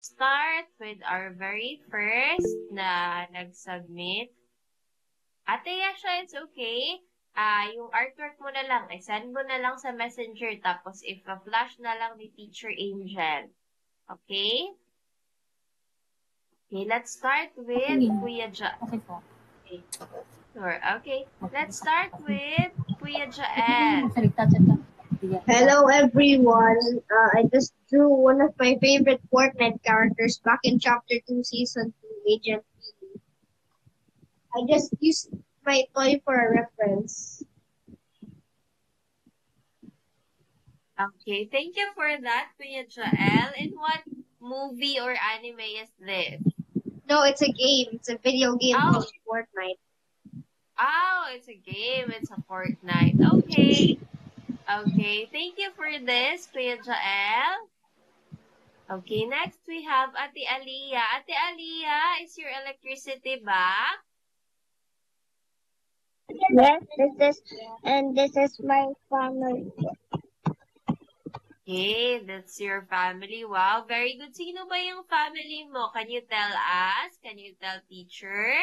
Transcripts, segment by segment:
Start with our very first na nag-submit. Ate Yasha, it's okay. Yung artwork mo na lang, send mo na lang sa messenger, tapos i-flash na lang ni Teacher Angel. Okay? Okay, let's start with Kuya Ja. Okay po. Okay. Sure. Okay. Let's start with Kuya Jael. Hello everyone. I just drew one of my favorite Fortnite characters back in Chapter 2, Season 2, Agent P. I just used my toy for a reference. Okay, thank you for that, Kuya Jael. And what movie or anime is this? No, it's a game. It's a video game Oh. called Fortnite. Oh, it's a game. It's a Fortnite. Okay. Okay, thank you for this, Kuya Jael. Okay, next we have Ate Aliyah. Ate Aliyah, is your electricity back? Yes, this is my family. Okay, that's your family. Wow, very good. Sino ba yung family mo? Can you tell us? Can you tell teacher?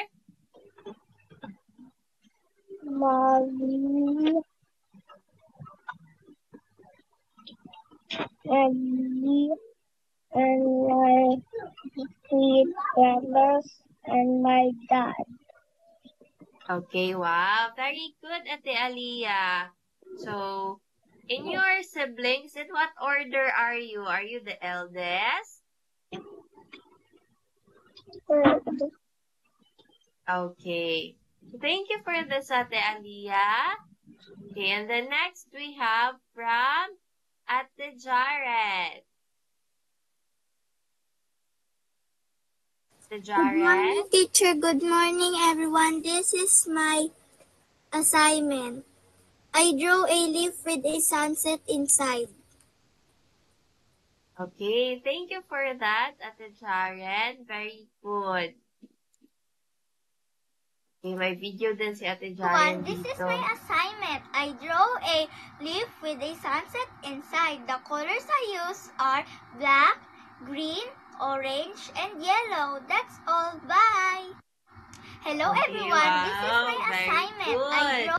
Mommy and me and my three brothers and my dad. Okay, wow. Very good, Ate Aliyah. So, in your siblings, in what order are you? Are you the eldest? Okay. Thank you for this, Ate Aliyah. Okay, and then next we have from Ate Jared. Ate Good morning, Jared. teacher. Good morning, everyone. This is my assignment. I drew a leaf with a sunset inside. Okay, thank you for that, Ate Jared. Very good. Okay, may video din si Ate Jared This is dito. my assignment. I drew a leaf with a sunset inside. The colors I use are black, green, orange, and yellow. That's all. Bye. Hello, Okay, everyone. wow, This is my very assignment. good. I drew.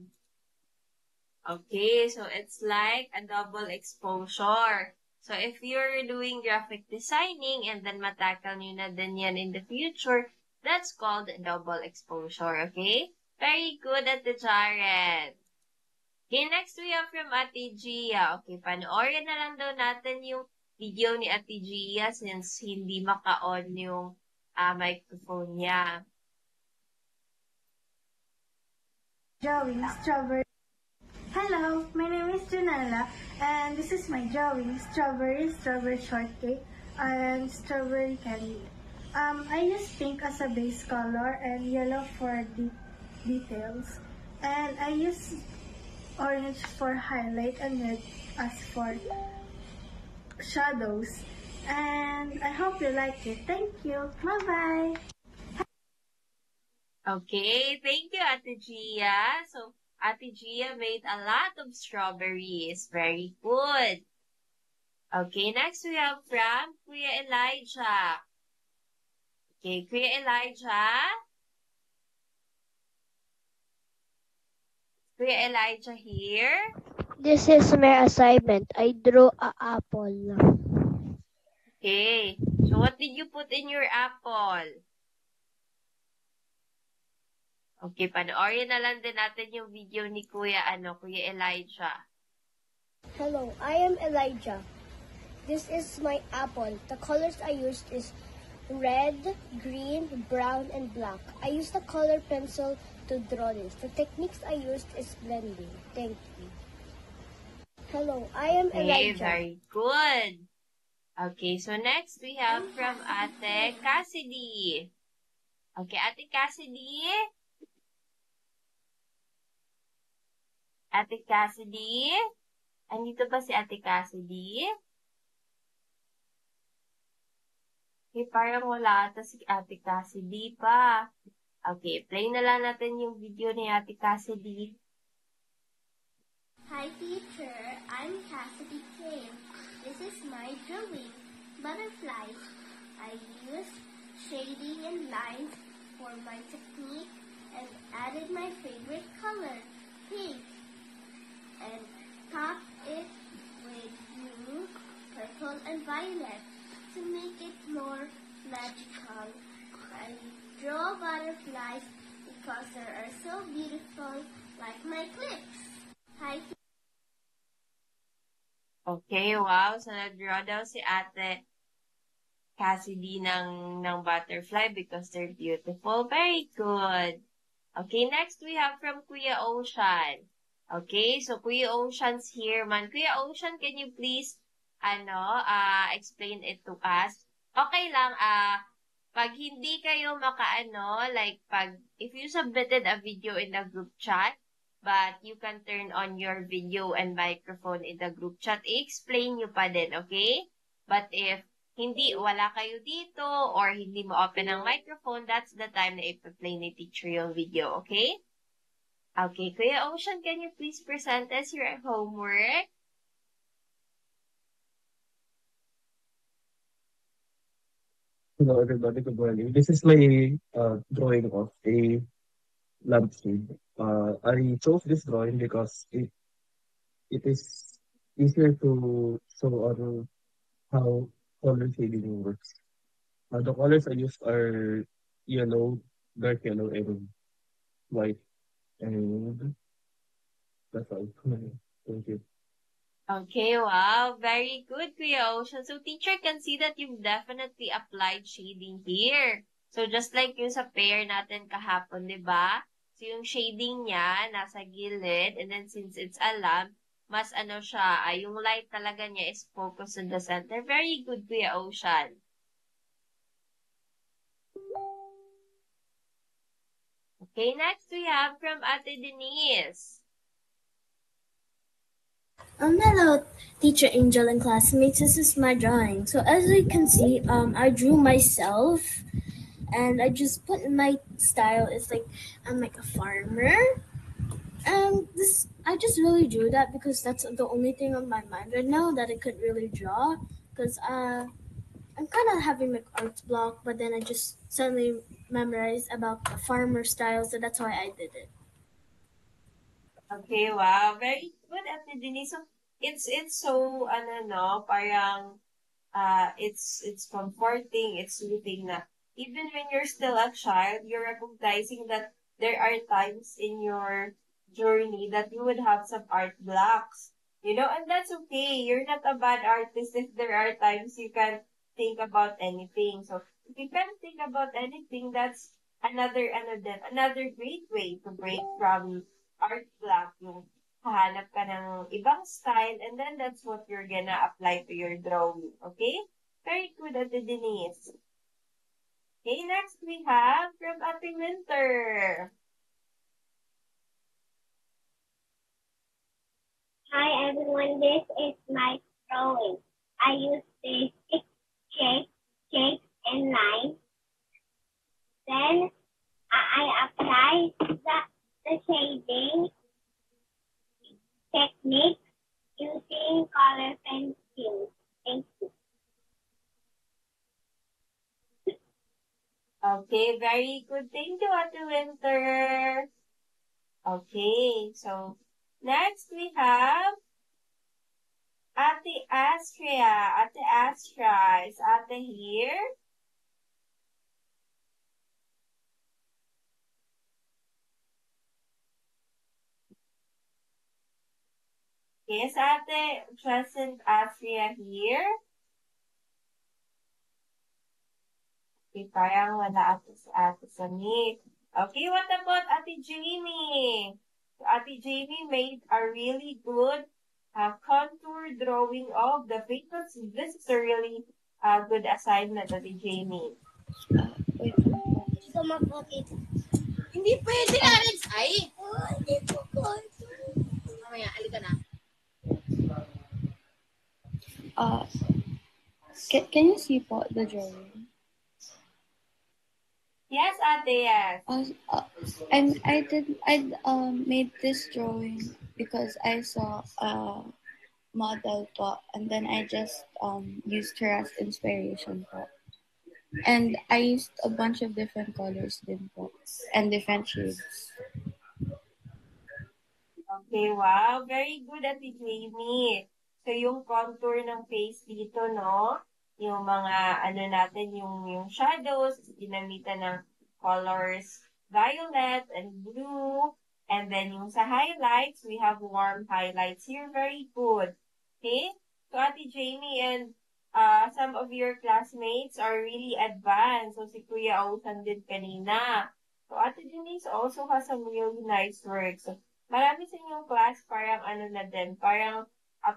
Okay, so it's like a double exposure. So if you're doing graphic designing and then matakal nyo na din yan in the future, that's called double exposure, okay? Very good, Ate Jared. Okay, next we have from Ate Gia. Okay, panoorin na lang daw natin yung video ni Ate Gia since hindi maka-on yung microphone niya. Drawing strawberry. Hello, my name is Janella, and this is my drawing strawberry shortcake, and strawberry candy. I use pink as a base color and yellow for the details, and I use orange for highlight and red as for shadows. And I hope you like it. Thank you. Bye-bye. Okay, thank you, Ate Gia. So, Ate Gia made a lot of strawberries. Very good. Okay, next we have from Kuya Elijah. Okay, Kuya Elijah. Kuya Elijah here. This is my assignment. I drew an apple. Okay, so what did you put in your apple? Okay, panoorin na lang din natin yung video ni Kuya Elijah. Hello, I am Elijah. This is my apple. The colors I used is red, green, brown, and black. I used a color pencil to draw this. The techniques I used is blending. Thank you. Hello, I am Okay, Elijah. very good. Okay, so next we have from Ate Cassidy. Okay, Ate Cassidy. Ate Cassidy? Andito ba si Ate Cassidy? Okay, parang wala ata si Ate Cassidy pa. Okay, play na lang natin yung video ni Ate Cassidy. Hi, teacher. I'm Cassidy Kane. This is my drawing. Butterflies. I shading and lines for my technique and added my favorite color, pink, and topped it with blue, purple, and violet to make it more magical. I draw butterflies because they are so beautiful, like my clips. Hi. Okay, wow. So, nag-draw daw si Ate Cassidy ng butterfly because they're beautiful. Very good. Okay, next we have from Kuya Ocean. Okay, so Kuya Ocean's here man. Kuya Ocean, can you please, explain it to us? Okay lang, pag hindi kayo like if you submitted a video in the group chat, but you can turn on your video and microphone in the group chat, i-explain nyo pa din, okay? But if wala kayo dito, or hindi mo open ang microphone, that's the time na ipa-play ni teacher yung video, okay? Okay, Kuya Ocean, can you please present us your homework? Hello, everybody. Good morning. This is my drawing of a lampshade. I chose this drawing because it is easier to show on how color shading works. The colors I used are yellow, dark yellow, and white, and that's all. Thank you. Okay, wow. Very good, Kuya Ocean. So, teacher can see that you've definitely applied shading here. So, just like yung sa pair natin kahapon, di ba? So, yung shading niya, nasa gilid, and then since it's a lamp, mas siya, yung light talaga niya is focused in the center. Very good, Kuya Ocean. Okay, next we have from Ate Denise. Hello, Teacher Angel and classmates. This is my drawing. So as you can see, I drew myself, and I just put in my style. It's like I'm like a farmer, and I just really drew that because that's the only thing on my mind right now that I could really draw. Because I'm kind of having like art block, but then I just suddenly memorized about the farmer style, so that's why I did it. Okay, wow. Very good, Ate Denise. So, it's so, parang, it's comforting, it's soothing na even when you're still a child, you're recognizing that there are times in your journey that you would have some art blocks, and that's okay. You're not a bad artist if there are times you can't think about anything. So, if you can't think about anything, that's another great way to break from art block. Yung hahanap ka ng ibang style, and then that's what you're gonna apply to your drawing. Okay? Very good, Ate Denise. Okay, next we have from Ate Winter. Hi everyone, this is my drawing. I use the stick shape, and line. Then I apply the shading technique using color pencil. Thank you. Okay, very good. Thank you, Ate Winter. Okay, so next we have Ate Astria. Ate Astria, is Ate here? Yes, Ate, present Astria here? Okay, parang wala ate Samit. Okay, what about Ate Jamie? Ate Jamie made a really good contour drawing of the famous. This is a really good assignment, Ate Jamie. Hindi pwede na, Alex. Ay! Hindi ko konto. Mamaya, alika na. Can you see po the drawing? Yes, Ate, yes. I made this drawing because I saw a model po, and then I just used her as inspiration po. And I used a bunch of different colors din po. And different shades. Okay, wow. Very good, Ate Jamie. So, yung contour ng face dito, no? Yung mga, ano natin, yung shadows, ginamitan ng colors violet and blue. And then, yung sa highlights, we have warm highlights here. Very good. Okay? So, Ate Jamie and some of your classmates are really advanced. So, si Kuya Ausan din kanina. So, Ate Denise also has some really nice work. So, marami sa inyong class parang ano na din, parang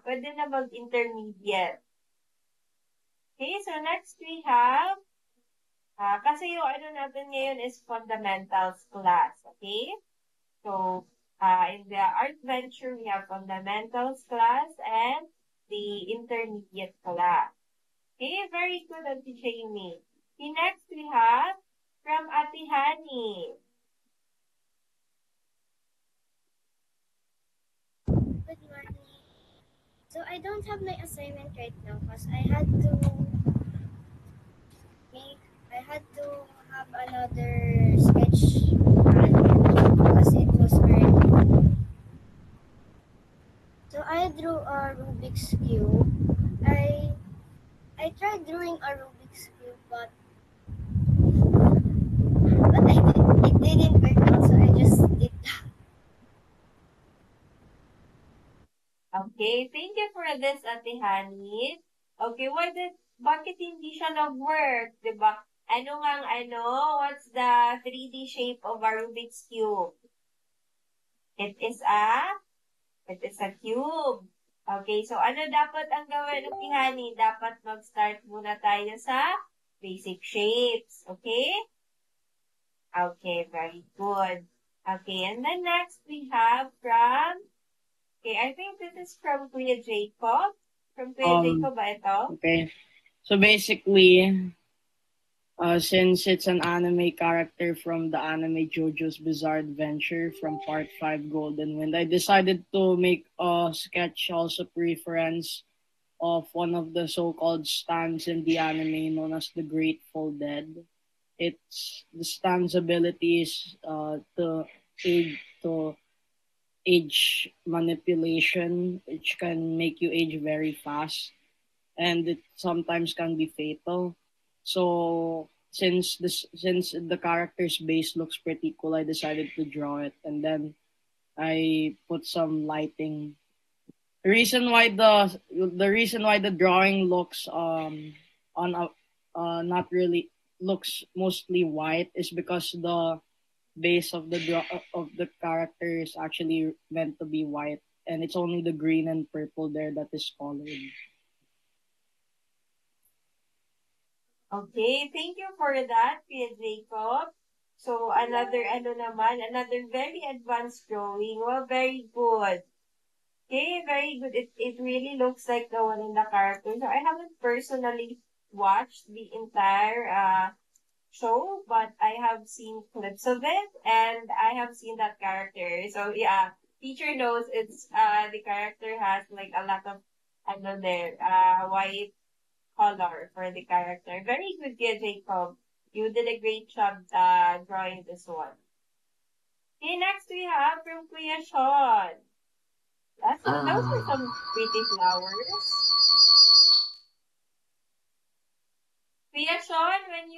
pwede na mag-intermediate. Okay, so next we have, kasi yung ano natin ngayon is fundamentals class, okay? So, in the art venture, we have fundamentals class and the intermediate class. Okay, very good, Auntie Jamie. Okay, next we have from Ate Hani. Good morning. So I don't have my assignment right now because I had to have another sketch pad because it was early. So I drew a Rubik's Cube. I tried drawing a Rubik's Cube, but it didn't work out, so I just did that. Okay, thank you for this, Ate Hani. Okay, bakit hindi siya nag-work, di ba? Ano nga what's the 3D shape of a Rubik's Cube? It is a cube. Okay, so ano dapat ang gawin, Ate Hani? Dapat mag-start muna tayo sa basic shapes, okay? Okay, very good. Okay, and then next we have okay, I think this is from Kuya Jacob. From Kuya Jacob ba ito? Okay. So basically, since it's an anime character from the anime JoJo's Bizarre Adventure from Part 5 Golden Wind, I decided to make a sketch also preference of one of the so-called stands in the anime known as the Grateful Dead. It's the stand's ability is to age manipulation, which can make you age very fast, and it sometimes can be fatal. So since the character's base looks pretty cool, I decided to draw it, and then I put some lighting. The reason why the drawing looks on a not really looks mostly white is because the base of the character is actually meant to be white, and it's only the green and purple there that is colored. Okay, thank you for that, Kuya Jacob. So, another very advanced drawing. Well, very good. Okay, very good. It really looks like the one in the character. So, I haven't personally watched the entire show, but I have seen clips of it, and I have seen that character. So, yeah, teacher knows it's, the character has like a lot of, white color for the character. Very good, Kuya Jacob. You did a great job drawing this one. Okay, next we have from Kuya Sean. Those are some pretty flowers. Kuya Sean, when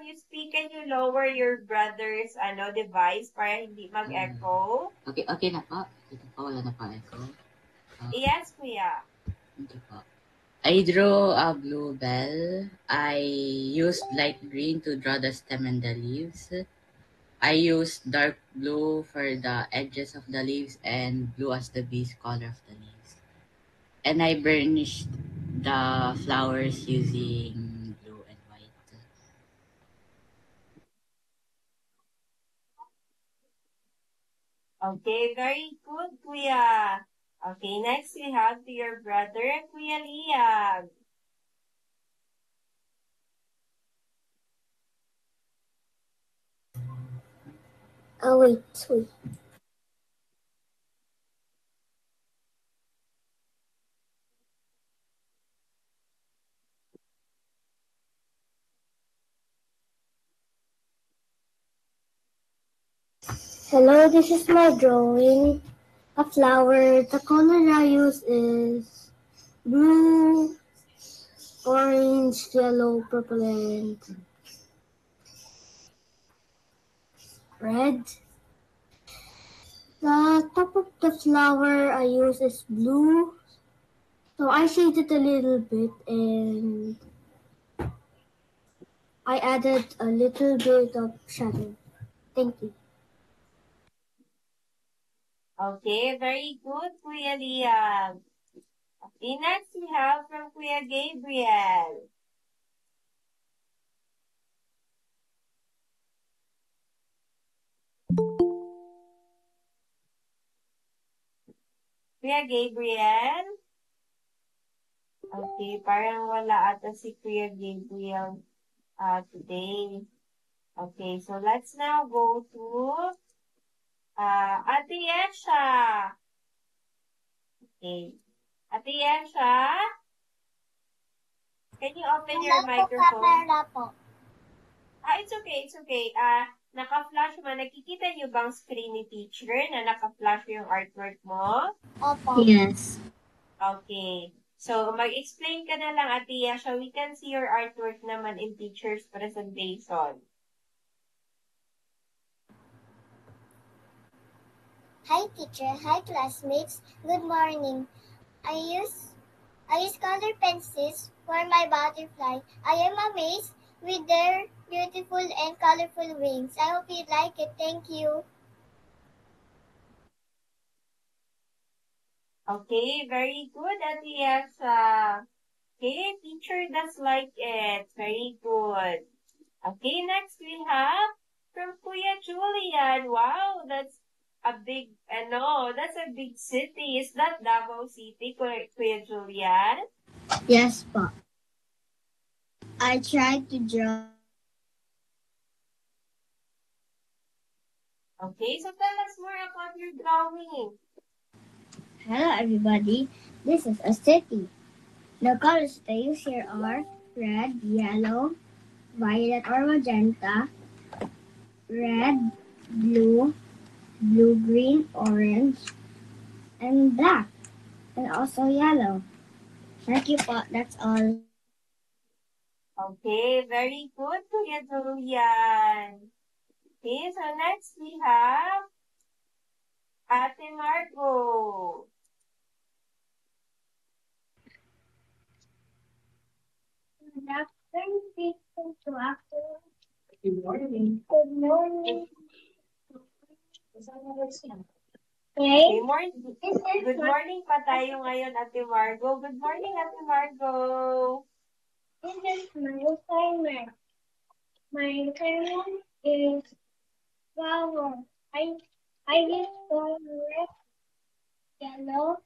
you speak, can you lower your brother's device para hindi mag-echo? Okay na po. Ito po, wala na po echo. Yes, Kuya. Okay po. I drew a bluebell. I used light green to draw the stem and the leaves. I used dark blue for the edges of the leaves and blue as the base color of the leaves. And I burnished the flowers using blue and white. Okay, very good, Kuya. Okay, next we have to your brother, Kuya Liam. Oh, wait. Hello, this is my drawing. A flower. The color I use is blue, orange, yellow, purple, and red. The top of the flower I use is blue. So I shaded a little bit and I added a little bit of shadow. Thank you. Okay, very good, Kuya Liam. Okay, next we have from Kuya Gabriel. Kuya Gabriel? Okay, parang wala ata si Kuya Gabriel today. Okay, so let's now go to Ate Yesha. Okay. Ate Yesha? Can you open your microphone? It's okay, it's okay. Naka-flash mo. Nakikita niyo bang screen ni teacher na naka-flash yung artwork mo? Opo. Yes. Okay. So, mag-explain ka na lang, Ate Yesha. We can see your artwork naman in teacher's presentation. Hi teacher, hi classmates. Good morning. I use color pencils for my butterfly. I am amazed with their beautiful and colorful wings. I hope you like it. Thank you. Okay, very good, Ate Yesha. Okay, teacher does like it. Very good. Okay, next we have from Kuya Julian. Wow, that's a big, that's a big city. Is that Davao City, Kuya Julian? Yes, pa. I tried to draw. Okay, so tell us more about your drawing. Hello everybody. This is a city. The colors they use here are red, yellow, violet or magenta, red, blue, green, orange, and black, and also yellow. Thank you po. That's all. Okay, very good, Kuya Julian. Okay, so next we have Ate Margo. Good afternoon, people. Good afternoon. Good morning. Good morning. Okay, Okay. good morning pa tayo ngayon, Ate Margo. Good morning, Ate Margo. This is my assignment. My assignment is flower. I use color red, yellow,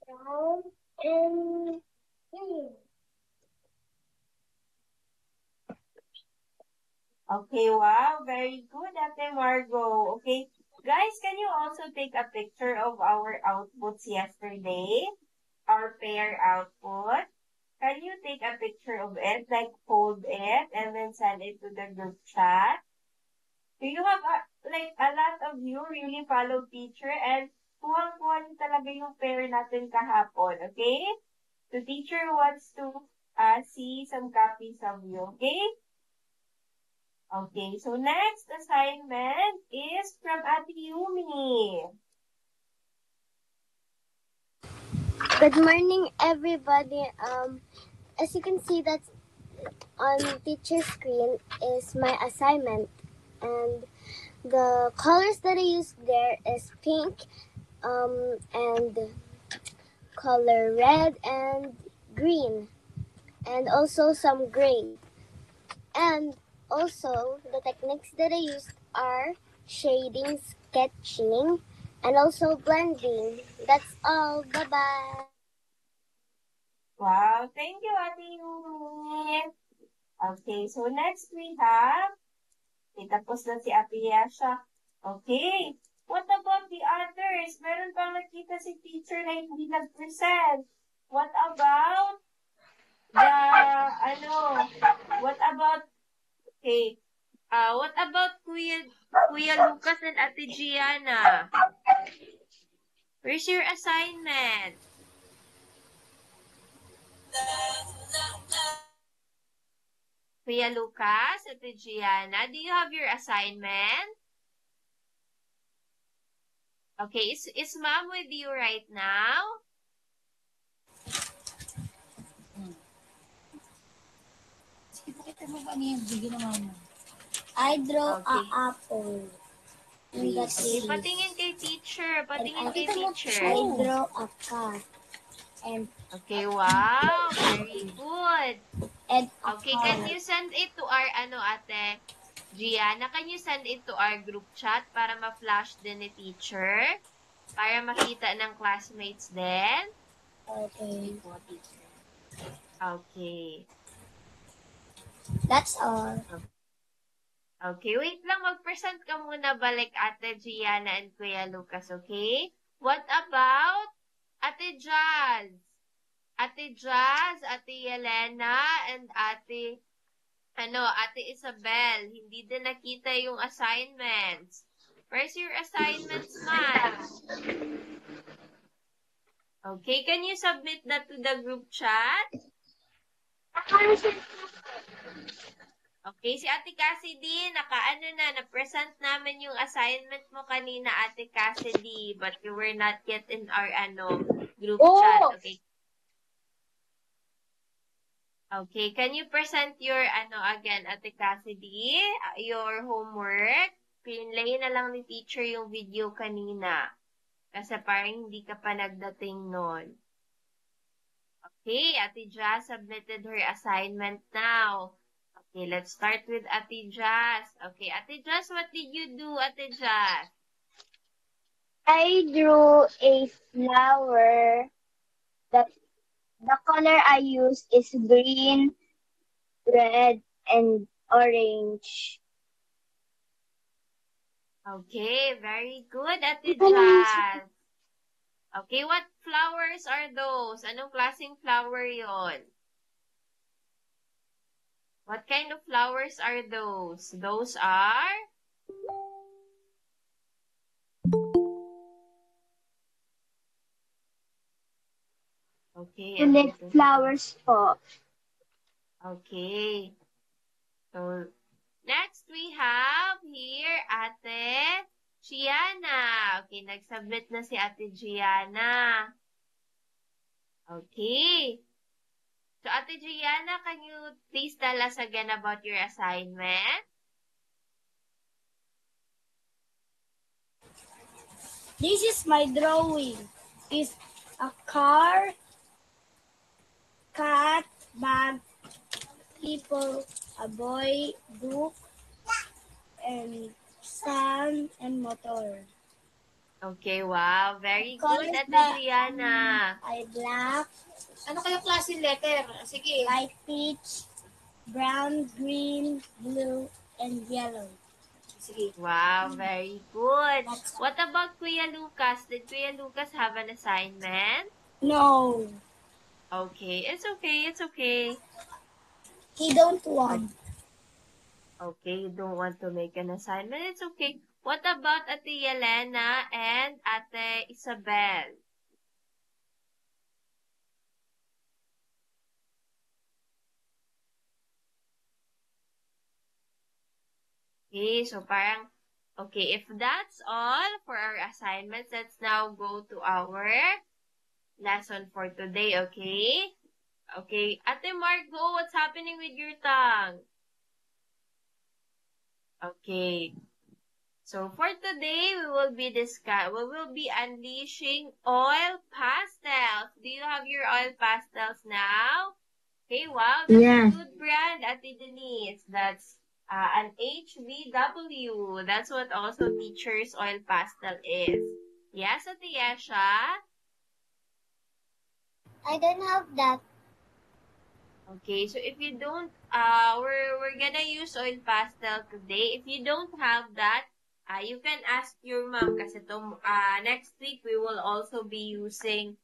brown, and green. Okay, wow, very good, Ate Margo. Okay, guys, can you also take a picture of our outputs yesterday? Our pair output. Can you take a picture of it, like hold it, and then send it to the group chat? Do you have, a lot of you really follow teacher and kuha-kuha niyo talaga yung pair natin kahapon, okay? The teacher wants to see some copies of you, okay? Okay, so next assignment is from Ate Yumi. Good morning, everybody. As you can see, that on teacher's screen is my assignment, and the colors that I used there is pink, and color red and green, and also some gray. And also, the techniques that I used are shading, sketching, and also blending. That's all. Bye-bye. Wow, thank you, Ate Yumi. Okay, so next we have, tapos na si Ate Yasha. Okay, what about the others? Meron pang nakita si teacher na hindi nag-present. What about what about, okay, What about Kuya Lucas and Ate Gianna? Where's your assignment? Kuya Lucas, Ate Gianna, do you have your assignment? Okay, is mom with you right now? I draw Okay. a apple in the Okay, trees. patingin kay teacher. Patingin And kay teacher. I draw a cat and Okay, wow. Very good. a Okay, can parrot. you send it to our, ate? Gianna, can you send it to our group chat para ma-flash din ni teacher? Para makita ng classmates din? Okay. Okay. That's all. Okay, wait lang. Mag-present ka muna balik Ate Gianna and Kuya Lucas, okay? What about Ate Jazz? Ate Jazz, Ate Yelena, and Ate Isabel. Hindi din nakita yung assignments. Where's your assignments, man? Okay, can you submit that to the group chat? Okay, si Ate Cassidy, na-present namin yung assignment mo kanina, Ate Cassidy, but you were not yet in our, group chat. Okay. Okay, can you present your, again, Ate Cassidy, your homework? Pinlay na lang ni teacher yung video kanina. Kasi parang hindi ka pa nagdating nun. Okay, Ate Jazz submitted her assignment now. Okay, let's start with Ate Jazz. Okay, Ate Jazz, what did you do, Ate Jazz? I drew a flower that the color I used is green, red, and orange. Okay, very good, Ate Jazz. Okay, what flowers are those? Anong klaseng flower yon? What kind of flowers are those? Those are? Okay. Tulip flowers po. Okay. So, next we have here Ate Gianna. Okay, nag-submit na si Ate Gianna. Okay. So, Ate Gianna, can you please tell us again about your assignment? This is my drawing. It's a car, cat, bag, people, a boy, book, and sun and motor. Okay, wow. Very good, Ate Gianna. I black. Ano kaya klase letter? Sige. Light peach, brown, green, blue, and yellow. Sige. Wow, very good. What about Kuya Lucas? Did Kuya Lucas have an assignment? No. Okay, it's okay, it's okay. He don't want. Okay, you don't want to make an assignment, it's okay. What about Ate Yelena and Ate Isabel? Okay, so parang, okay, if that's all for our assignments, let's now go to our lesson for today, okay? Okay, Ate Margo, what's happening with your tongue? Okay. So for today, we will be unleashing oil pastels. Do you have your oil pastels now? Okay, wow, that's a good brand, Ate Denise. That's an HBW. That's what also Teacher's Oil Pastel is. Yes, Ate Yesha? I don't have that. Okay, so if you don't, we're gonna use oil pastel today. If you don't have that, you can ask your mom kasi next week we will also be using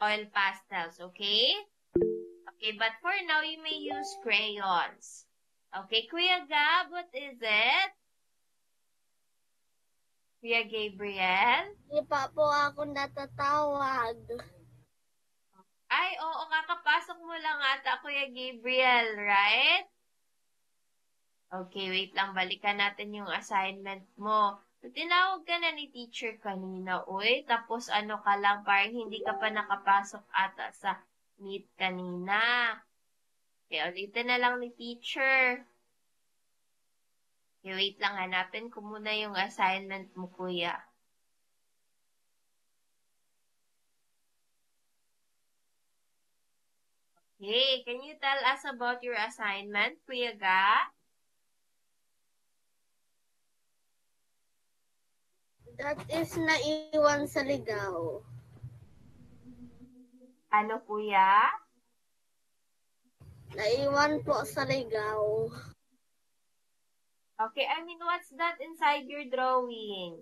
oil pastels, okay? Okay, but for now, you may use crayons. Okay, Kuya Gab, what is it? Kuya Gabriel? Hindi pa po ako natatawag. Ay, oo, kakapasok mo lang ata, Kuya Gabriel, right? Okay, wait lang. Balikan natin yung assignment mo. So, tinawag ka na ni teacher kanina, uy. Tapos ano ka lang, parang hindi ka pa nakapasok ata sa meet kanina. Okay, ulitin na lang ni teacher. Okay, wait lang. Hanapin ko muna yung assignment mo, kuya. Okay, can you tell us about your assignment, Kuya Ga? That is naiwan sa ligaw. Ano, kuya? Naiwan po sa ligaw. Okay, I mean, what's that inside your drawing?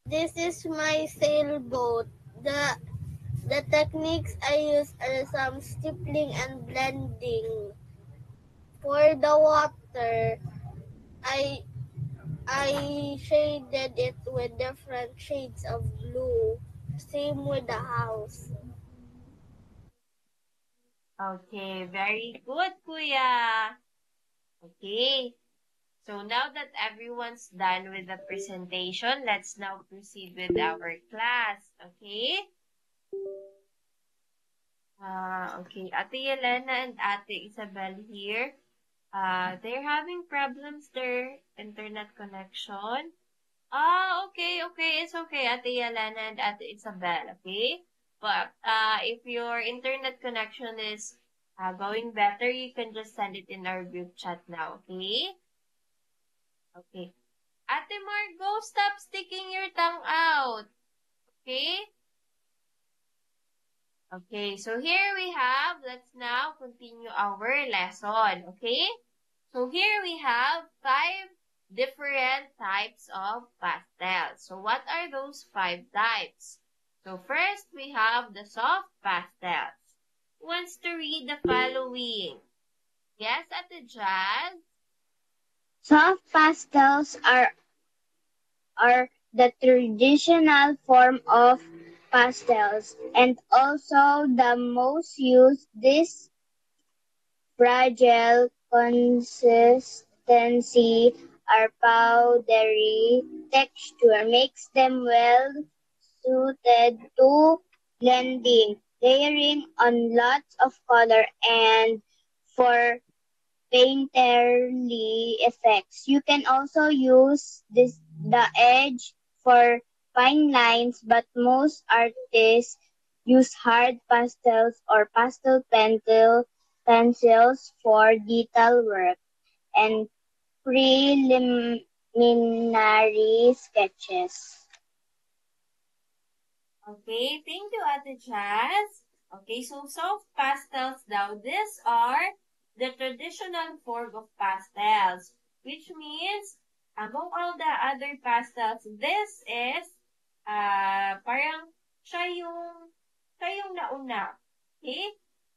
This is my sailboat. The techniques I use are some stippling and blending. For the water, I shaded it with different shades of blue. Same with the house. Okay, very good, kuya. Okay. So now that everyone's done with the presentation, let's now proceed with our class. Okay? Okay. Ate Yelena and Ate Isabel here. They're having problems their internet connection. Okay. It's okay, Ate Yelena and Ate Isabel. Okay? But if your internet connection is going better, you can just send it in our group chat now. Okay? Okay. Ate Margo, stop sticking your tongue out. Okay? Okay, so here we have, let's now continue our lesson. Okay? So here we have 5 different types of pastels. So what are those 5 types? So first, we have the soft pastels. Who wants to read the following? Yes, Ate Jazz? Soft pastels are the traditional form of pastels and also the most used. This fragile consistency or powdery texture makes them well suited to blending, layering on lots of color, and for painterly effects. You can also use the edge for fine lines, but most artists use hard pastels or pastel pencils for detail work and preliminary sketches. Okay, thank you, Ate Jazz. Okay, so soft pastels now, these are the traditional form of pastels, which means among all the other pastels, this is parang siya yung nauna. Okay?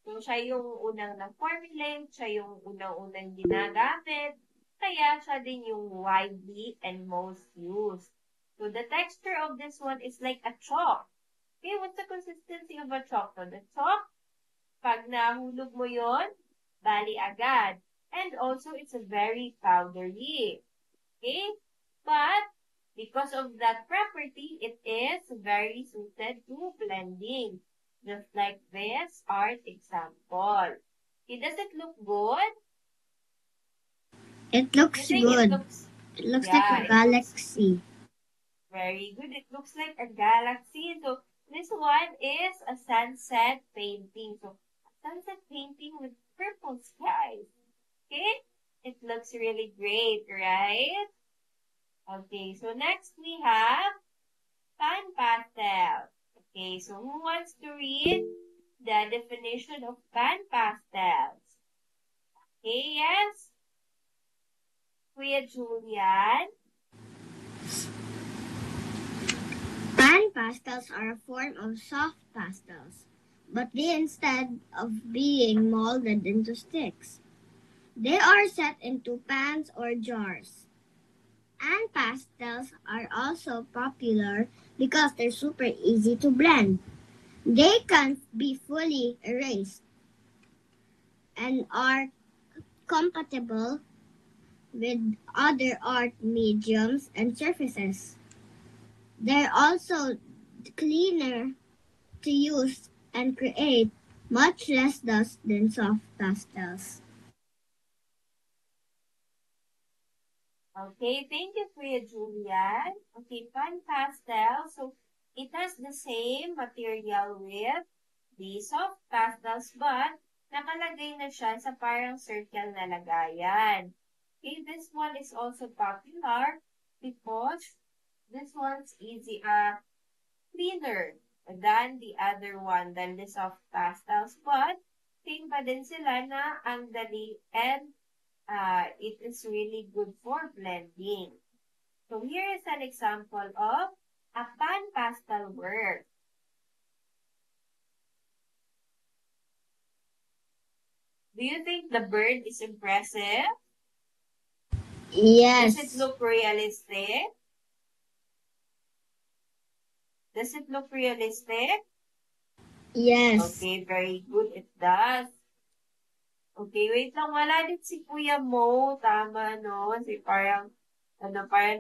So, siya yung unang na-formulate, siya yung unang-unang ginagamit, kaya siya din yung widely and most used. So, the texture of this one is like a chalk. Okay, what's the consistency of a chalk? So, the chalk, pag nahulog mo yon, bali agad. And also, it's a very powdery. Okay? But, because of that property, it is very suited to blending. Just like this art example. Okay, does it look good? It looks good. It looks like a galaxy. Very good. It looks like a galaxy. So, this one is a sunset painting. So, a sunset painting with purple skies. Okay? It looks really great, right? Okay, so next we have pan pastel. Okay, so who wants to read the definition of pan pastels? Okay, yes? Kuya Julian? Pan pastels are a form of soft pastels, but they instead of being molded into sticks, They are set into pans or jars. And pastels are also popular because they're super easy to blend. They can be fully erased and are compatible with other art mediums and surfaces. They're also cleaner to use and create much less dust than soft pastels. Okay, thank you, Kuya Julian. Okay, pan pastel. So, it has the same material with the soft pastels, but nakalagay na siya sa parang circle na lagayan. Okay, this one is also popular because this one's easy, cleaner than the other one, than the soft pastels, but same pa din sila na ang dali and it is really good for blending. So here is an example of a pan pastel work. Do you think the bird is impressive? Yes. Does it look realistic? Does it look realistic? Yes. Okay, very good. It does. Okay, wait lang. Wala din si Kuya Mo. Tama, no? Parang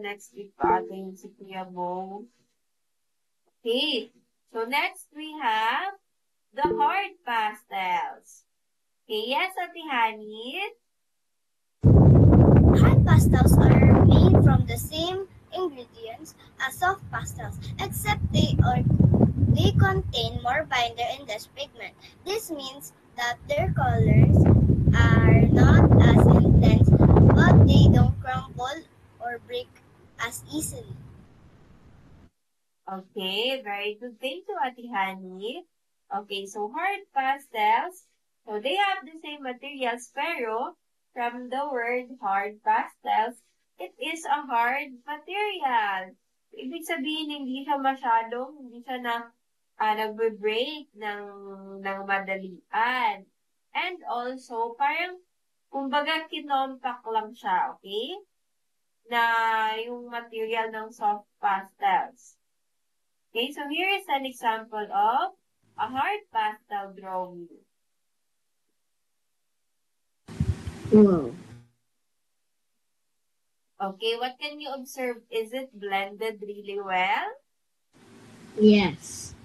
next week pa atin si Kuya Mo. Okay. So, next we have the hard pastels. Okay, yes, Ate Hanit? Hard pastels are made from the same ingredients as soft pastels, except they contain more binder and less pigment. This means that their colors are not as intense, but they don't crumble or break as easily. Okay, very good. Thank you, Ate Hanit. Okay, so hard pastels. So, they have the same materials, pero from the word hard pastels, it is a hard material. Ibig sabihin, hindi siya nagbe-break ng madalian. And also, parang, kumbaga, kinompak lang siya, okay? Na yung material ng soft pastels. Okay, so here is an example of a hard pastel drawing. Wow. Okay, what can you observe? Is it blended really well? Yes.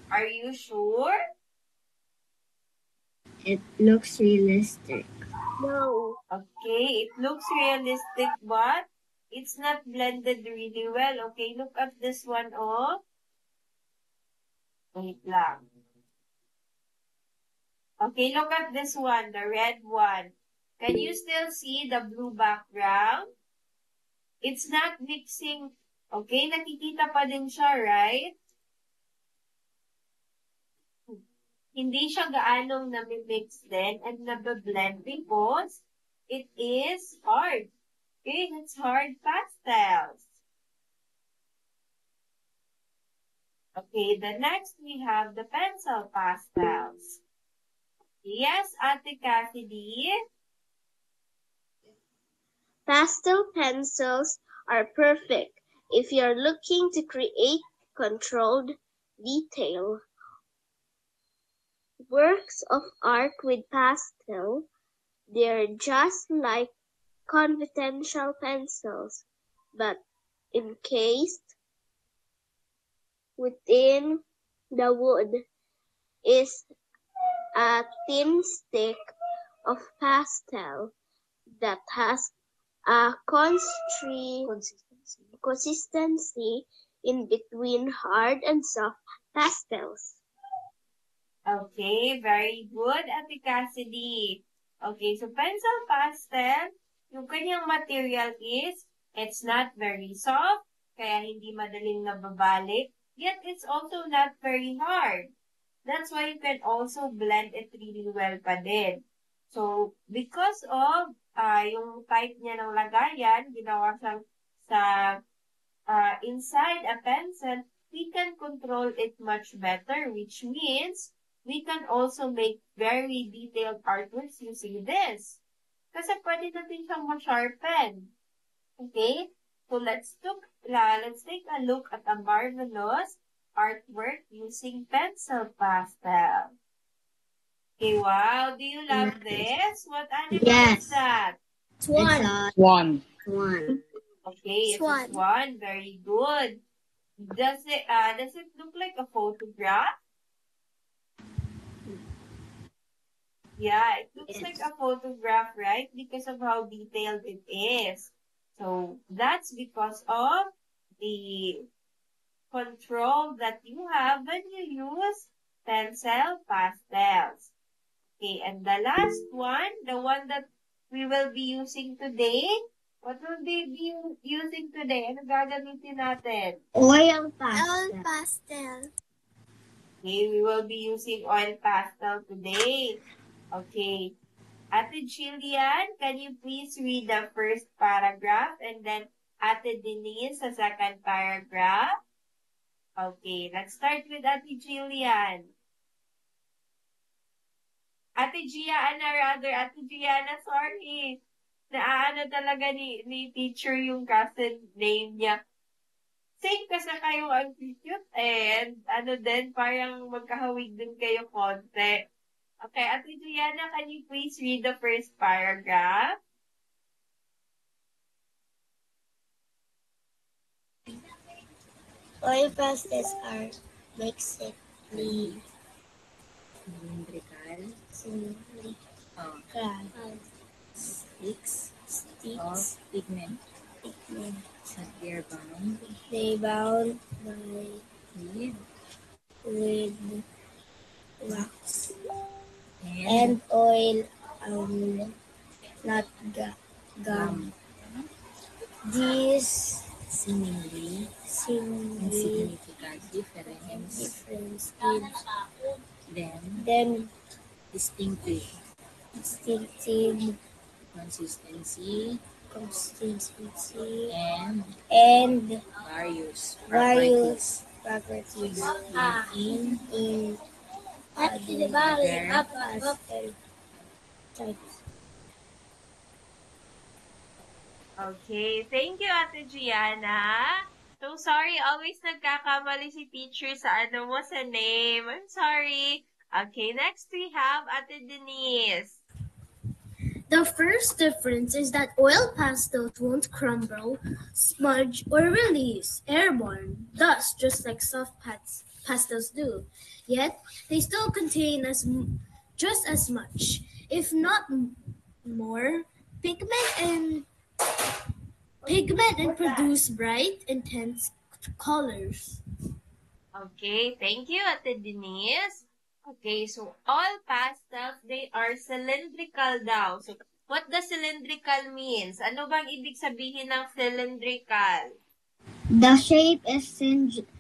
Are you sure? It looks realistic. No. Okay, it looks realistic, but it's not blended really well. Okay, look at this one, oh. Wait lang. Okay, look at this one, the red one. Can you still see the blue background? It's not mixing. Okay, nakikita pa din siya, right? Hindi siya gaanong nami-mix din and nabe-blend because it is hard. Okay, it's hard pastels. Okay, the next we have the pencil pastels. Yes, Ate Cassidy? Pastel pencils are perfect if you're looking to create controlled detail. Works of art with pastel, they're just like conventional pencils, but encased within the wood is a thin stick of pastel that has a consistency in between hard and soft pastels. Okay, very good, Ate Cassidy. Okay, so pencil pastel, yung kanyang material is, it's not very soft, kaya hindi madaling nababalik, yet it's also not very hard. That's why you can also blend it really well pa din. So, because of yung type niya ng lagayan, ginawa siyang sa inside a pencil, we can control it much better, which means we can also make very detailed artworks using this. Kasi pwede natin siyang ma-sharpen. Okay? So let's take a look at a marvelous artwork using pencil pastel. Okay, wow. Do you love this? What animal is that? Swan. One. Okay, it's a swan. Very good. Does it look like a photograph? Yeah, it looks like a photograph, right? Because of how detailed it is. So that's because of the control that you have when you use pencil pastels. Okay, and the last one, the one that we will be using today, what will we be using today? Ano gagamitin natin? Oil Pastel. Okay, we will be using oil pastel today. Okay. Ate Jillian, can you please read the first paragraph and then Ate Denise the second paragraph? Okay, let's start with Ate Jillian. Ate Gianna, sorry. Naano talaga ni teacher yung cousin name niya. Same kasi kayo ang cute and din, parang magkahawig din kayo konti. Okay, Ate Gianna, can you please read the first paragraph? Oil pastels are basically cylindrical sticks of pigment that they bound with wax and oil, not gum. These seemingly insignificant difference gives them distinctive consistency and various properties in other pastel types. Okay, thank you, Ate Gianna. So sorry, always nagkakamali si teacher sa sa name. I'm sorry. Okay, next we have Ate Denise. The first difference is that oil pastels won't crumble, smudge, or release airborne dust just like soft pastels do. Yet, they still contain just as much, if not more, pigment and produce bright, intense colors. Okay, thank you, Ate Denise. Okay, so all pastels, they are cylindrical daw. So, what does cylindrical means? Ano bang ibig sabihin ng cylindrical? The shape is cylindrical.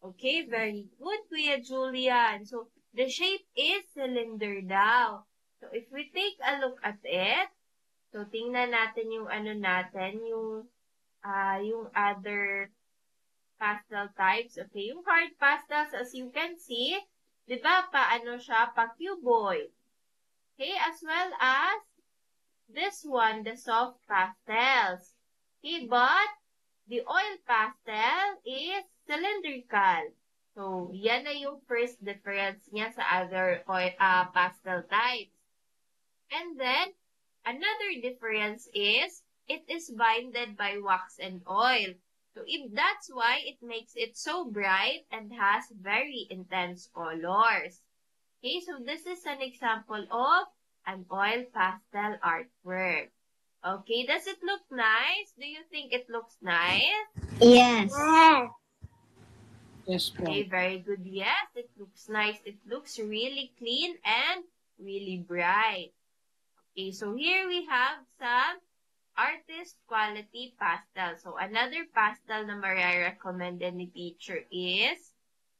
Okay, very good, Kuya Julian. So, the shape is cylinder daw. So, if we take a look at it, so tingnan natin yung yung other pastel types. Okay, yung hard pastels, as you can see, di ba, paano siya? Pa-cuboid. Okay, as well as this one, the soft pastels. Okay, but the oil pastel is cylindrical. So, yan na yung first difference niya sa other pastel types. And then, another difference is, it is binded by wax and oil. So, that's why it makes it so bright and has very intense colors. Okay, so this is an example of an oil pastel artwork. Okay, does it look nice? Do you think it looks nice? Yes. Yes, Okay, very good. Yes, it looks nice. It looks really clean and really bright. Okay, so here we have some artist quality pastel. So, another pastel na marirecommended ni teacher is,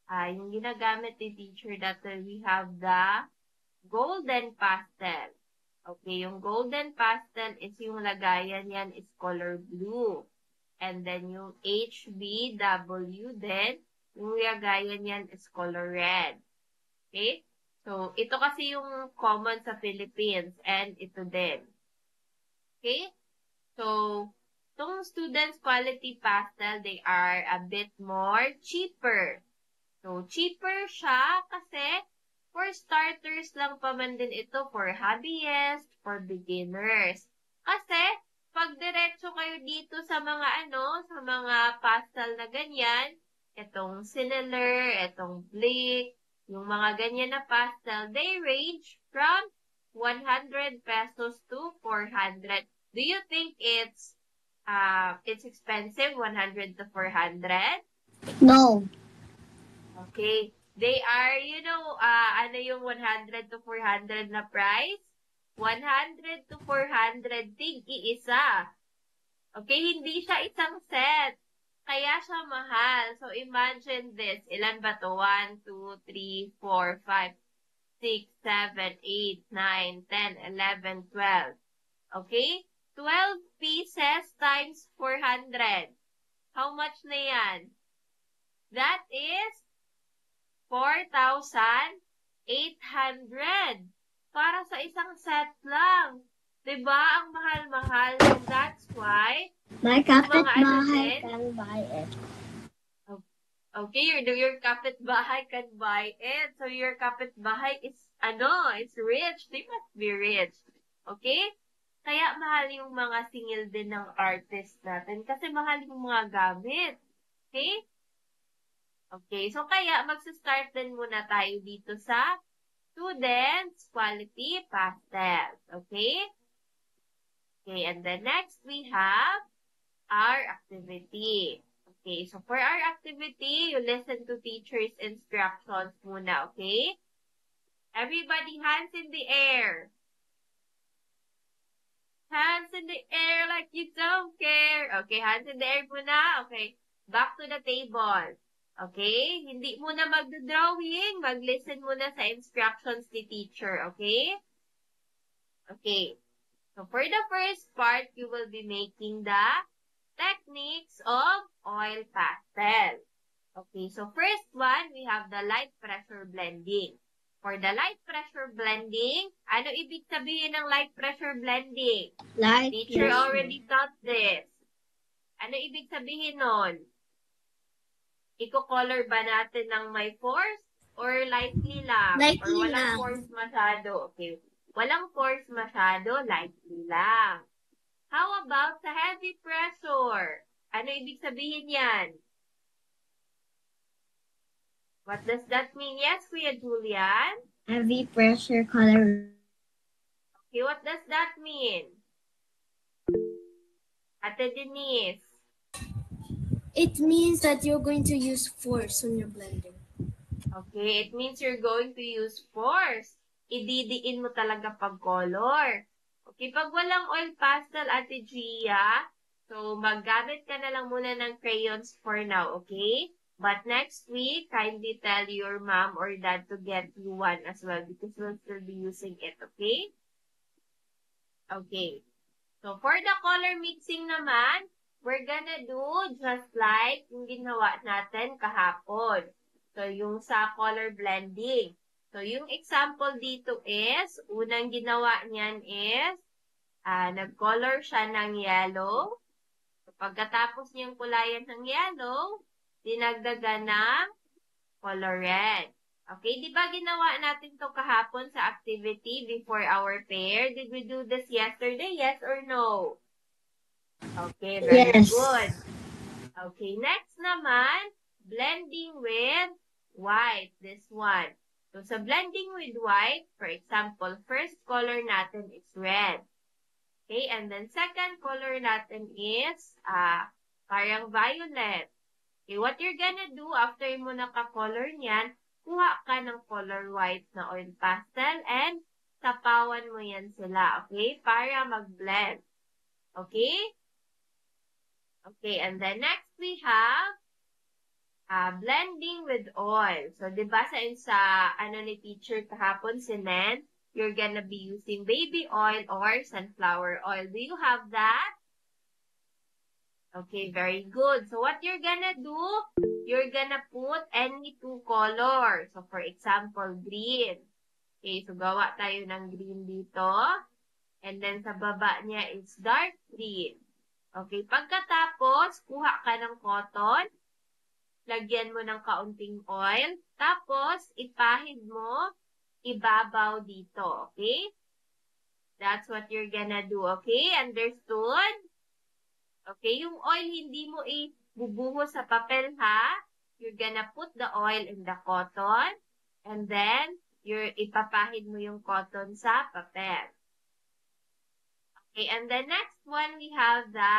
yung ginagamit ni teacher dati, we have the golden pastel. Okay, yung golden pastel is yung lagayan yan is color blue. And then yung HBW then, yung lagayan yan is color red. Okay? So, ito kasi yung common sa Philippines and ito din. Okay? So, itong students quality pastel, they are a bit more cheaper. So, cheaper siya kasi for starters lang pa man din ito for hobbyist, for beginners. Kasi, pag diretso kayo dito sa mga sa mga pastel na ganyan, itong Cineler, itong Blick, yung mga ganyan na pastel, they range from 100 pesos to 400. Do you think it's expensive, 100 to 400? No. Okay. They are, ano yung 100 to 400 na price? 100 to 400 tig-iisa. Okay, hindi siya isang set. Kaya siya mahal. So, imagine this. Ilan ba to? 1, 2, 3, 4, 5, 6, 7, 8, 9, 10, 11, 12. Okay? 12 pieces times 400. How much na yan? That is 4,800. Para sa isang set lang. Diba? Ang mahal-mahal. So that's why My mga kapitbahay can buy it. Okay, your kapitbahay can buy it. So your kapitbahay is, is rich. They must be rich. Okay? Kaya mahal yung mga singil din ng artist natin kasi mahal yung mga gamit. Okay? Okay, so kaya magsa-start din muna tayo dito sa students quality pastels. Okay? Okay, and then next we have our activity. Okay, so for our activity, you listen to teacher's instructions muna, okay? Everybody, hands in the air. Hands in the air like you don't care. Okay, hands in the air muna. Okay, back to the table. Okay, hindi muna mag-drawing. Mag-listen muna sa instructions ni teacher, okay? Okay, so for the first part, you will be making the techniques of oil pastel. Okay, so first one, we have the light pressure blending. For the light pressure blending, ano ibig sabihin ng light pressure blending? Teacher already taught this. Ano ibig sabihin nun? Iko-color ba natin ng may force or lightly lang? Lightly or walang lang. force masyado? Okay, walang force masyado, lightly lang. How about sa heavy pressure? Ano ibig sabihin yan? What does that mean? Yes, Kuya Julian? Heavy pressure color. Okay, what does that mean? Ate Denise? It means that you're going to use force when you're blending. Okay, it means you're going to use force. Ididiin mo talaga pag color. Okay, pag walang oil pastel, Ate Gia, so maggamit ka na lang muna ng crayons for now, okay? But next week, kindly tell your mom or dad to get you one as well because we'll still be using it, okay? Okay. So, for the color mixing naman, we're gonna do just like yung ginawa natin kahapon. So, yung sa color blending. So, yung example dito is, unang ginawa niyan is, nag-color siya ng yellow. So, pagkatapos niyang kulayan ng yellow, dinagdagan ng color red. Okay, di ba ginawa natin to kahapon sa activity before our pair? Did we do this yesterday? Yes or no? Okay, very good. Okay, next naman, blending with white, this one. So, sa blending with white, for example, first color natin is red. Okay, and then second color natin is parang violet. Okay, what you're gonna do after mo naka-color niyan, kuha ka ng color white na oil pastel and sapawan mo yan sila, okay? Para mag-blend. Okay? Okay, and then next we have blending with oil. So, di ba sa ni teacher kahapon, si Nen, you're gonna be using baby oil or sunflower oil. Do you have that? Okay, very good. So, what you're gonna do, you're gonna put any two colors. So, for example, green. Okay, so gawa tayo ng green dito. And then sa baba niya is dark green. Okay, pagkatapos, kuha ka ng cotton. Lagyan mo ng kaunting oil. Tapos, ipahid mo, ibabaw dito. Okay? That's what you're gonna do. Okay? Understood? Okay, yung oil hindi mo ibubuhos sa papel ha. You're gonna put the oil in the cotton and then ipapahid mo yung cotton sa papel. Okay, and the next one we have the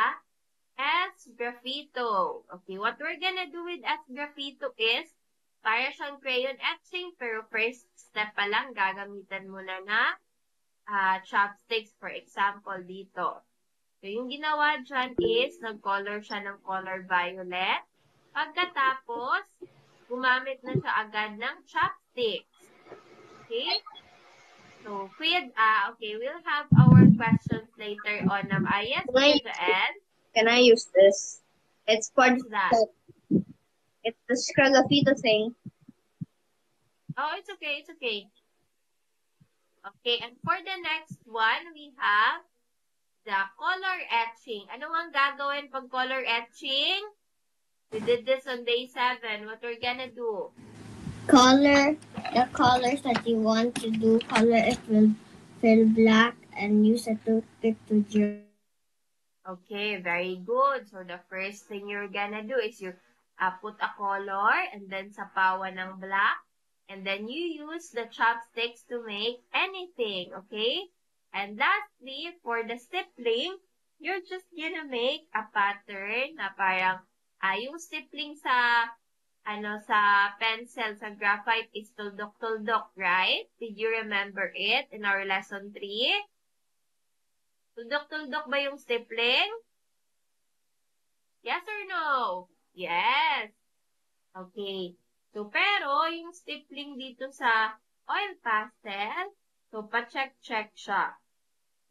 S-graffito. Okay, what we're gonna do with S-graffito is para siyang crayon etching pero first step pa lang gagamitan mo na chopsticks for example dito. So, yung ginawa dyan is, nag-color siya ng color violet. Pagkatapos, gumamit na siya agad ng chopsticks. Okay? So, okay, we'll have our questions later on. Yes, Ed? Can I use this? It's part What's that? It's the Scragafito thing. Oh, it's okay, it's okay. Okay, and for the next one, we have the color etching. Ano ang gagawin pag color etching? We did this on day 7. What we're gonna do? Color the colors that you want to do. Color it will fill black and use a toothpick to draw. Okay, very good. So the first thing you're gonna do is you put a color and then sapawan ng black. And then you use the chopsticks to make anything, okay? And lastly, for the stippling, you're just gonna make a pattern na parang, yung stippling sa pencil, sa graphite is tuldok-tuldok, right? Did you remember it in our lesson 3? Tuldok-tuldok ba yung stippling? Yes or no? Yes. Okay. So, pero, yung stippling dito sa oil pastel, so, pa-check-check siya.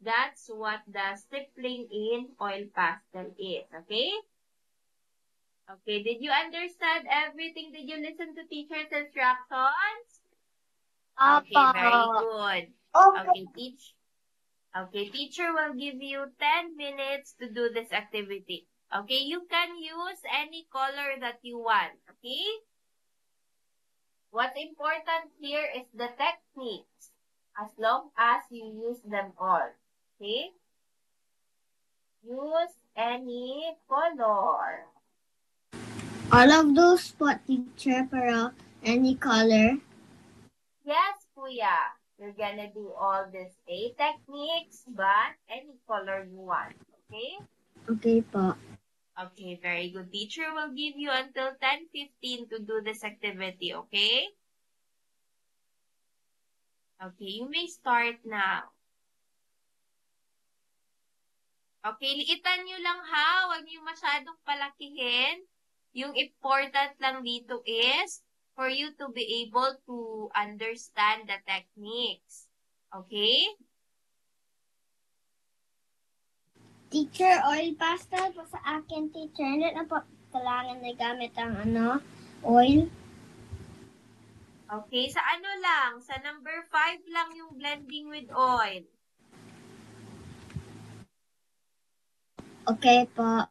That's what the stippling in oil pastel is. Okay? Okay, did you understand everything? Did you listen to teacher's instructions? Okay, very good. Okay, teacher will give you 10 minutes to do this activity. Okay, you can use any color that you want. Okay? What's important here is the techniques, as long as you use them all. Okay? Use any color. All of those po, teacher, pero any color? Yes, Kuya. You're gonna do all these 8 techniques, but any color you want. Okay? Okay po. Okay, very good. Teacher will give you until 10:15 to do this activity, okay? Okay, you may start now. Okay, liitan nyo lang ha. Huwag nyo masyadong palakihin. Yung important lang dito is for you to be able to understand the techniques. Okay? Teacher, oil pastel po sa akin, teacher. Hindi na po kailangan na gamit ang oil. Okay, sa lang? Sa number 5 lang yung blending with oil. Okay po.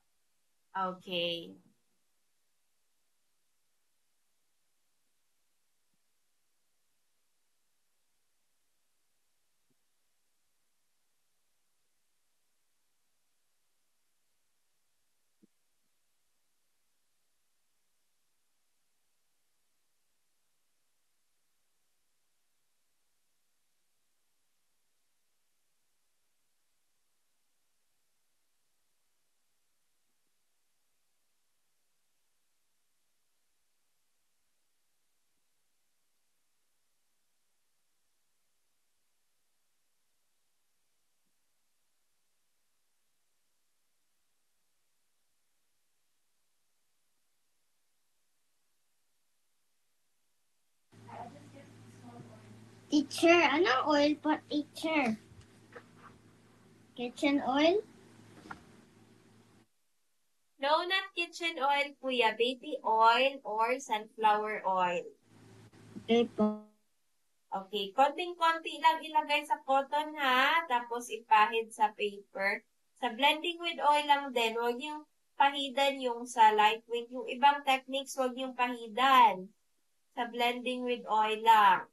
Okay. Teacher, anong oil po, teacher? Kitchen oil? No, not kitchen oil, Kuya. Baby oil or sunflower oil. Okay po. Okay, konting-konti lang ilagay sa cotton ha, tapos ipahid sa paper. Sa blending with oil lang din, huwag yung pahidan yung sa lightweight. Yung ibang techniques, huwag yung pahidan. Sa blending with oil lang.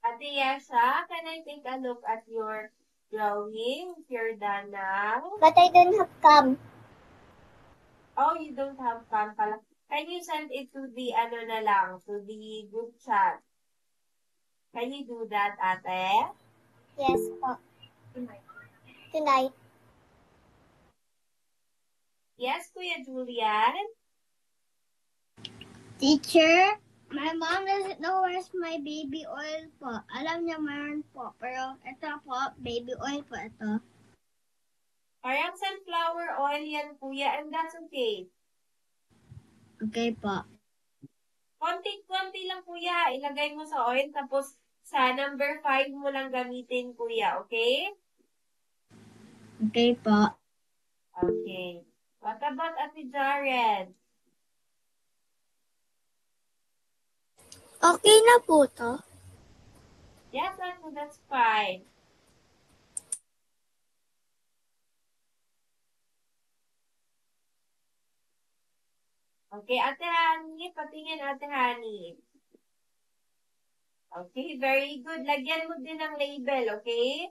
Ate Yesha, can I take a look at your drawing? If you're done now. But I don't have cam. Oh, you don't have cam pala. Can you send it to the, ano na lang, to the group chat? Can you do that, ate? Yes po. Tonight. Yes, Kuya Julian? Teacher, my mom doesn't know where's my baby oil po. Alam niya meron po. Pero ito po, baby oil po ito. Parang sunflower oil yan, Kuya, and that's okay. Okay po. Konti-konti lang, Kuya. Ilagay mo sa oil, tapos sa number 5 mo lang gamitin, Kuya, okay? Okay po. Okay. What about Ate Jared? Okay na po to. Yes, Ate, that's fine. Okay, Ate Hani, patingin Ate Hani. Okay, very good. Lagyan mo din ng label, okay?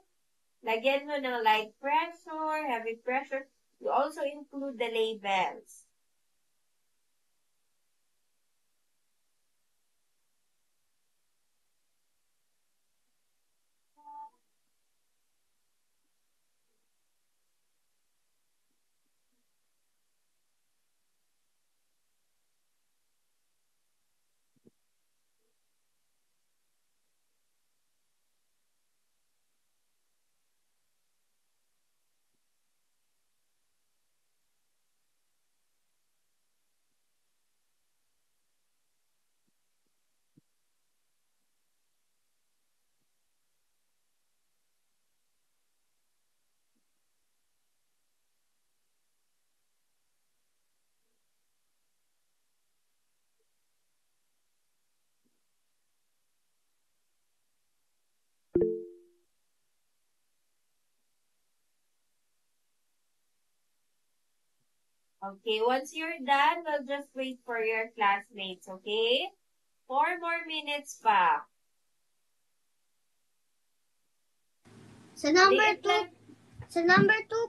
Lagyan mo ng light pressure, heavy pressure. You also include the labels. Okay, once you're done, we'll just wait for your classmates, okay? 4 more minutes pa. Sa number 2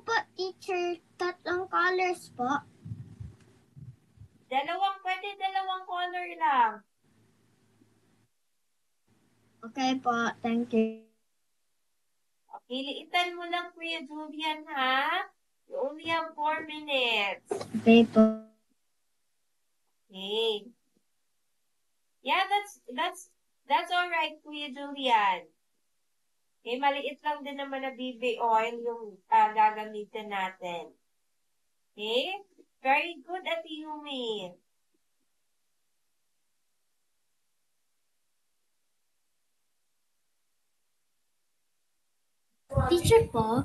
po, teacher, tatlong colors po. Pwede dalawang color lang. Okay po, thank you. Okay, liitan mo lang, Kuya Julian, ha? You only have 4 minutes. Okay po. Okay. Yeah, that's all right, Kuya Julian. Okay, maliit lang din naman na BB oil yung gagamitin natin. Okay? Very good, Ate Yumi. Teacher po,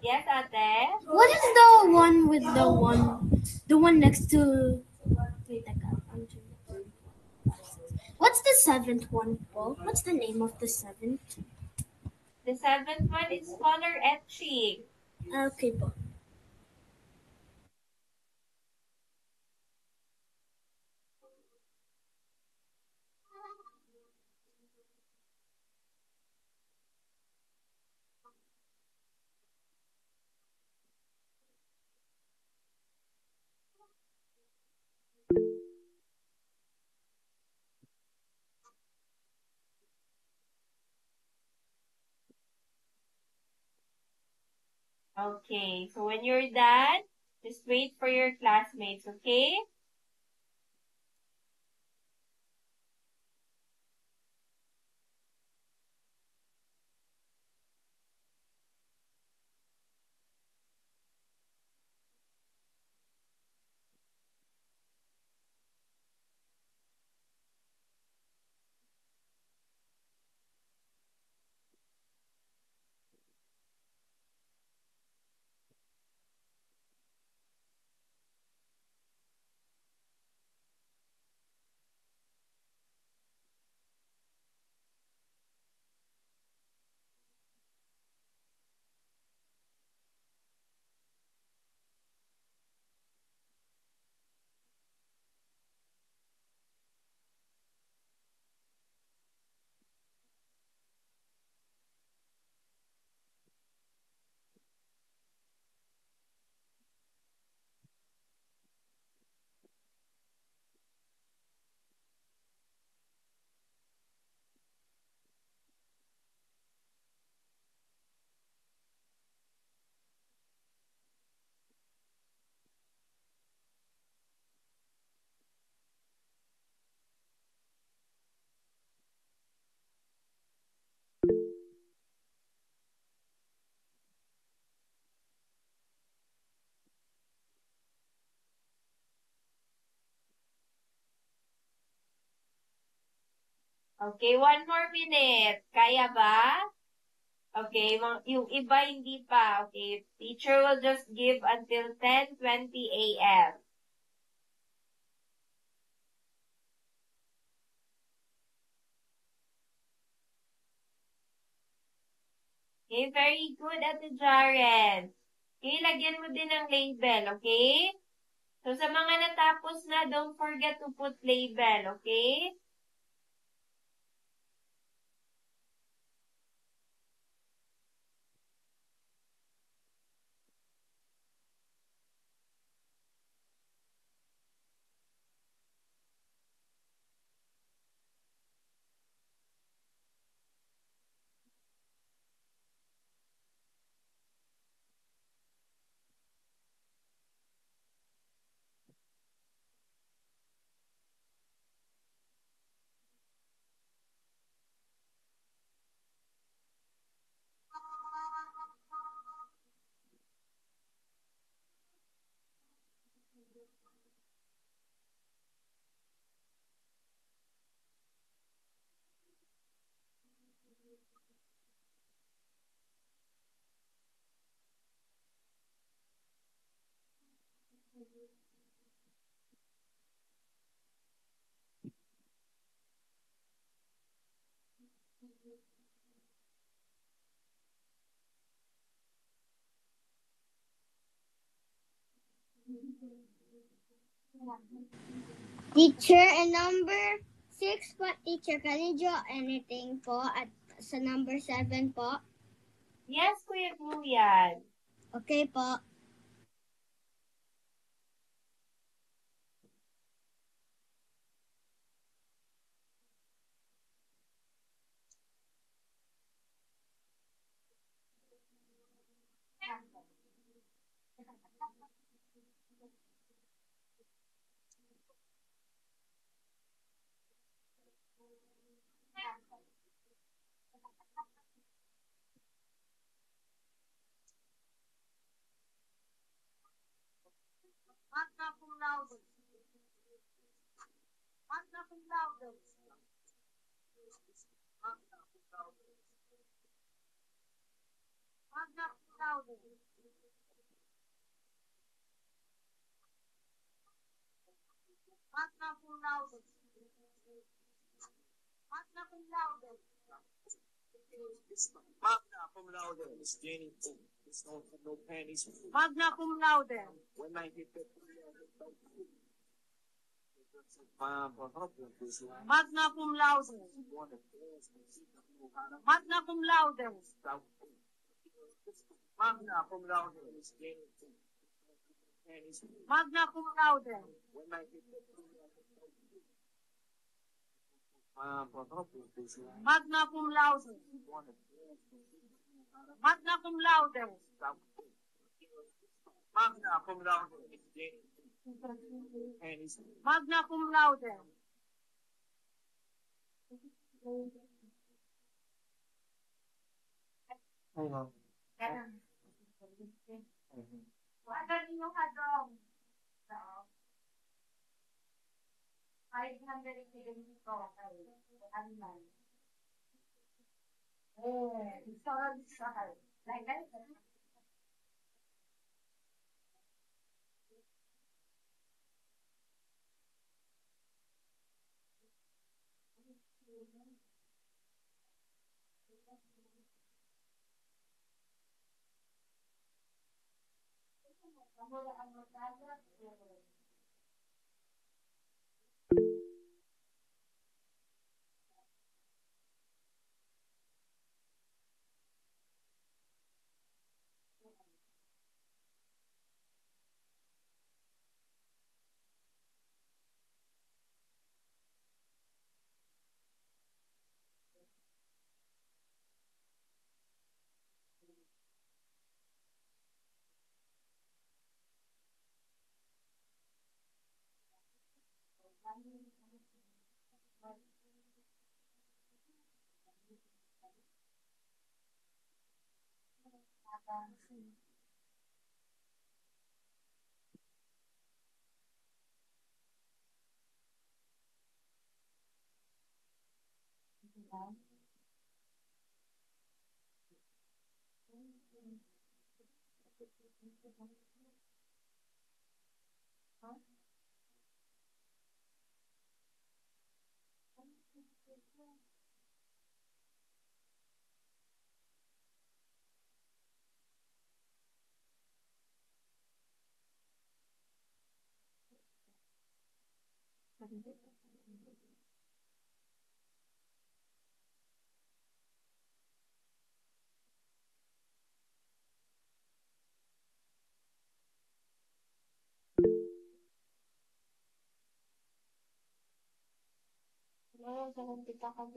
Yes, Ate? what is the one next to, wait, what's the seventh one po? What's the name of the seventh? The seventh one is color etching. Okay po. Okay, so when you're done, just wait for your classmates, okay? Okay, 1 more minute. Kaya ba? Okay, yung iba hindi pa. Okay, teacher will just give until 10:20 a.m. Okay, very good, Ate Jaren. Okay, lagyan mo din ng label, okay? So, sa mga natapos na, don't forget to put label, okay? Teacher, and number 6 po, teacher, can you draw anything po at sa number 7 po? Yes, Kuya Julian. Okay po. laude. Magna cum laude. Magna cum laude. Magna cum laude. Magna cum laude. Magna cum laude is Jenny Fu. It's known for no panties. Magna cum laude. When I hit the Magna cum laude. Magna cum laude. Magna cum laude is Jenny Fu. Magna cum laude. When I hit the Magna cum laude. Magna cum laude. Magna cum laude is Jenny Fu. Magna cum laude. Agad ninyo hadong. 500 dito kay Anman. Sorry sa kayo. Like that. Jangan kita akan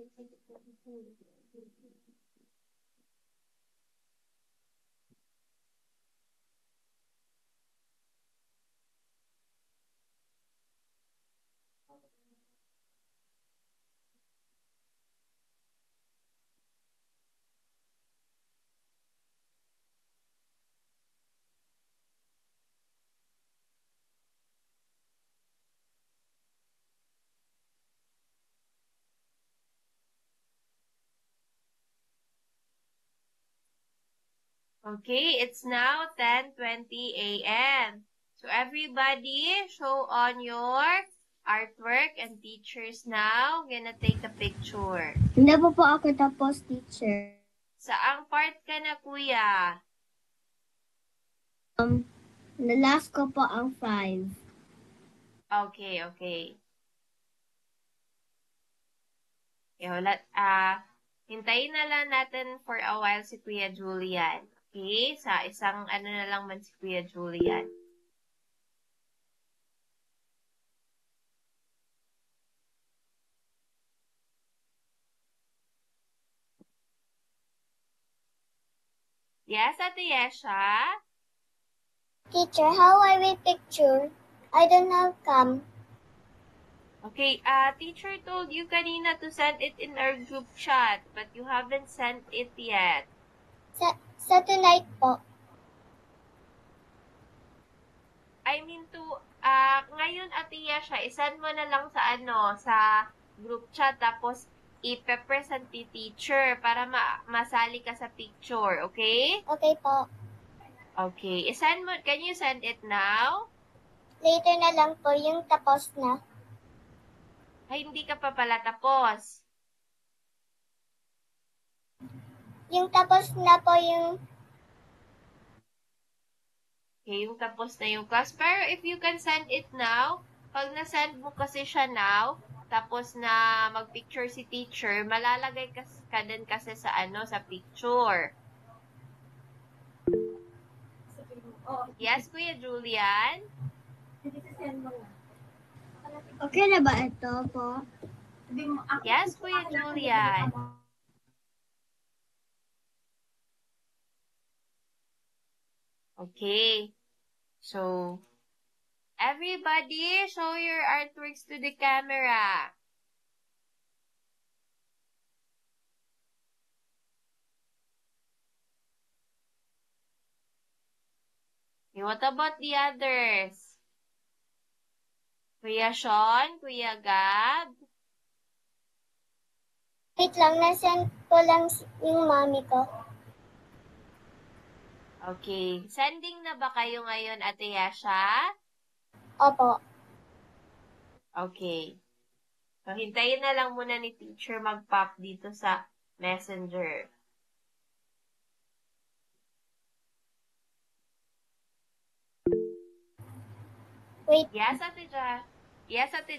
Okay, it's now 10:20 a.m. So everybody, show on your artwork and teachers now gonna take a picture. Hindi pa po ako tapos, teacher. Saang part ka na, kuya? Na-last ko po ang 5. Okay, okay. Hintayin na lang natin for a while si Kuya Julian. Okay? Sa isang na lang man si Kuya Julian. Yes, Ate Yesha? Teacher, how I will picture? I don't have cam. Okay, teacher told you kanina to send it in our group chat, but you haven't sent it yet. Sa tonight po. I mean to Ngayon, Ate Yasha, isend mo na lang sa group chat, tapos i-present ni teacher para masali ka sa picture, okay? Okay po. Okay. Can you send it now? Later na lang po yung tapos na. Ay, hindi ka pa pala tapos. Yung tapos na po yung... Okay, yung tapos na yung class. Pero if you can send it now, pag na-send mo kasi siya now, tapos na mag-picture si teacher, malalagay ka din kasi sa sa picture. Yes, Kuya Julian? Okay na ba ito po? Yes, Kuya Julian. Okay. So, everybody, show your artworks to the camera. Okay, what about the others? Kuya Sean, Kuya Gab? Wait lang, nasend ko lang yung mami ko. Okay. Sending na ba kayo ngayon, Ate Yasha? Opo. Okay. So, hintayin na lang muna ni teacher mag-pop dito sa messenger. Wait. Yes, Ate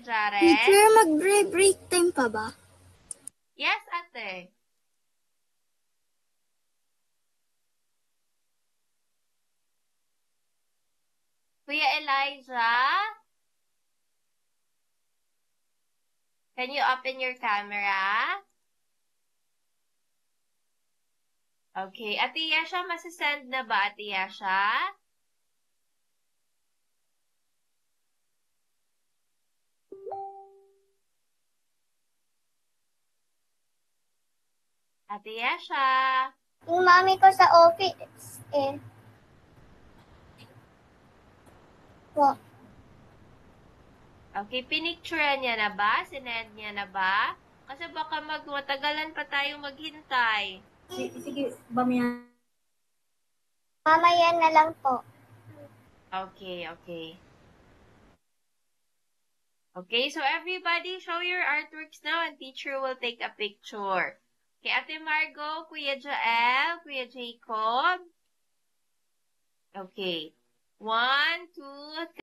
Jaren? Teacher, mag-break time pa ba? Yes, Ate. Kuya Elijah? Can you open your camera? Okay. Ate Yasha, masasend na ba, Ate Yasha? Ate Yasha? Yung mami ko sa office Po. Okay, pinicturean niya na ba? Sinend niya na ba? Kasi baka matagalan pa tayong maghintay. Sige, mamaya. Mamaya na lang po. Okay. Okay, so everybody, show your artworks now and teacher will take a picture. Okay, Ate Margo, Kuya Jael, Kuya Jacob. Okay. 1, 2, 3.